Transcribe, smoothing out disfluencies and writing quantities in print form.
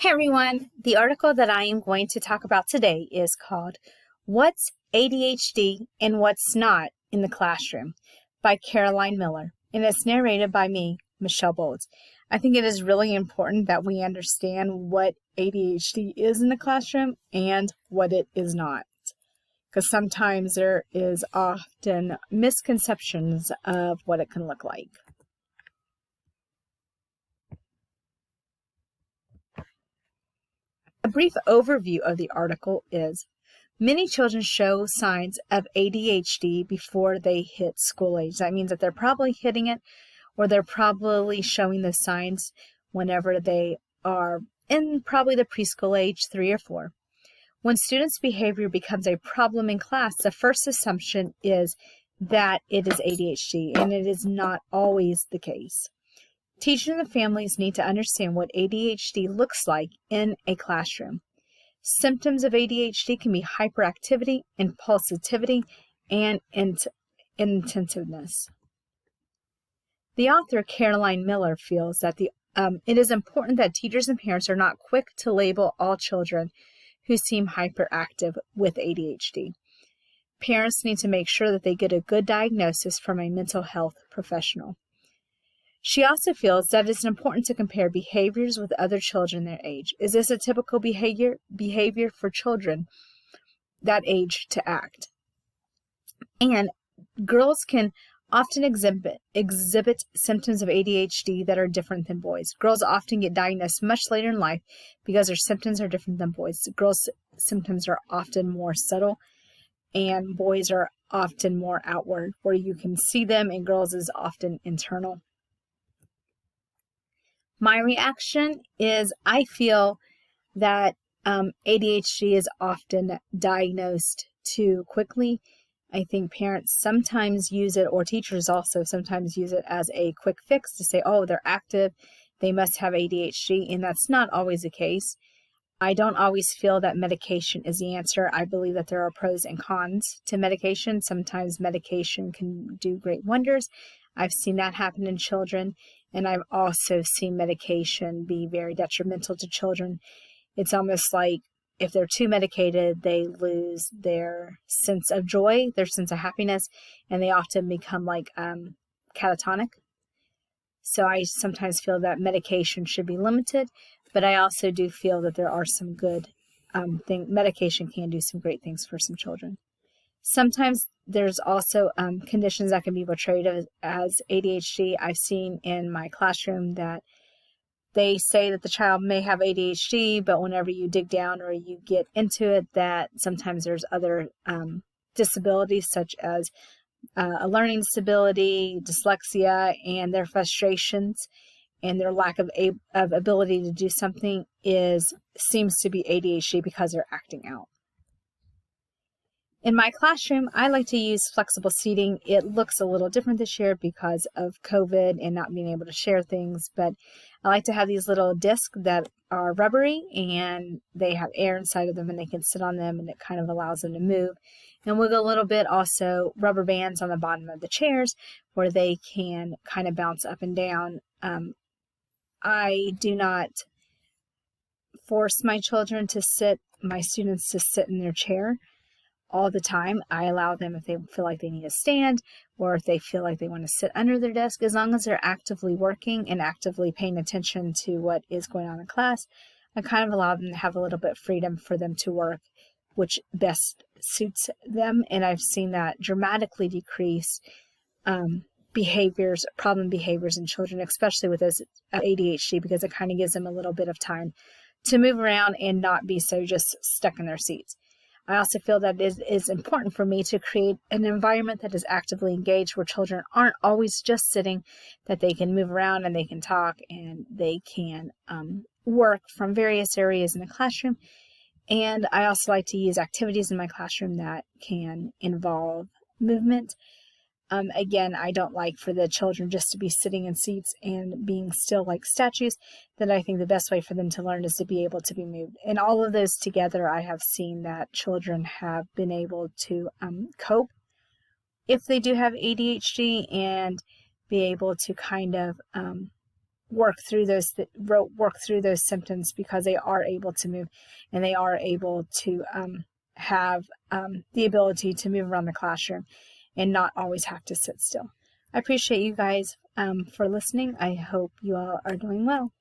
Hey everyone, the article that I am going to talk about today is called What's ADHD and What's Not in the Classroom by Caroline Miller, and it's narrated by me, Michelle Bolds. I think it is really important that we understand what ADHD is in the classroom and what it is not, because sometimes there is often misconceptions of what it can look like. A brief overview of the article is many children show signs of ADHD before they hit school age. That means that they're probably hitting it, or they're probably showing those signs whenever they are in probably the preschool age, 3 or 4. When students' behavior becomes a problem in class, the first assumption is that it is ADHD, and it is not always the case. Teachers and families need to understand what ADHD looks like in a classroom. Symptoms of ADHD can be hyperactivity, impulsivity, and inattentiveness. The author, Caroline Miller, feels that it is important that teachers and parents are not quick to label all children who seem hyperactive with ADHD. Parents need to make sure that they get a good diagnosis from a mental health professional. She also feels that it's important to compare behaviors with other children their age. Is this a typical behavior for children that age to act? And girls can often exhibit symptoms of ADHD that are different than boys. Girls often get diagnosed much later in life because their symptoms are different than boys. Girls' symptoms are often more subtle, and boys are often more outward, where you can see them, and girls is often internal. My reaction is I feel that ADHD is often diagnosed too quickly. I think parents sometimes use it, or teachers also sometimes use it as a quick fix to say, oh, they're active, they must have ADHD, and that's not always the case. I don't always feel that medication is the answer. I believe that there are pros and cons to medication. Sometimes medication can do great wonders. I've seen that happen in children, and I've also seen medication be very detrimental to children. It's almost like if they're too medicated, they lose their sense of joy, their sense of happiness, and they often become like catatonic. So I sometimes feel that medication should be limited, but I also do feel that there are some good medication can do some great things for some children. Sometimes there's also conditions that can be portrayed as ADHD. I've seen in my classroom that they say that the child may have ADHD, but whenever you dig down or you get into it, that sometimes there's other disabilities such as a learning disability, dyslexia, and their frustrations and their lack of ability to do something seems to be ADHD because they're acting out. In my classroom, I like to use flexible seating. It looks a little different this year because of COVID and not being able to share things, but I like to have these little discs that are rubbery and they have air inside of them and they can sit on them and it kind of allows them to move and wiggle a little bit. Also, rubber bands on the bottom of the chairs where they can kind of bounce up and down. I do not force my students to sit in their chair all the time. I allow them if they feel like they need to stand or if they feel like they want to sit under their desk, as long as they're actively working and actively paying attention to what is going on in class. I kind of allow them to have a little bit of freedom for them to work, which best suits them. And I've seen that dramatically decrease problem behaviors in children, especially with this ADHD, because it kind of gives them a little bit of time to move around and not be so just stuck in their seats. I also feel that it is important for me to create an environment that is actively engaged where children aren't always just sitting, that they can move around and they can talk and they can work from various areas in the classroom. And I also like to use activities in my classroom that can involve movement. Again, I don't like for the children just to be sitting in seats and being still like statues. That I think the best way for them to learn is to be able to be moved. And all of those together, I have seen that children have been able to cope if they do have ADHD and be able to kind of work through those symptoms, because they are able to move, and they are able to have the ability to move around the classroom and not always have to sit still. I appreciate you guys for listening. I hope you all are doing well.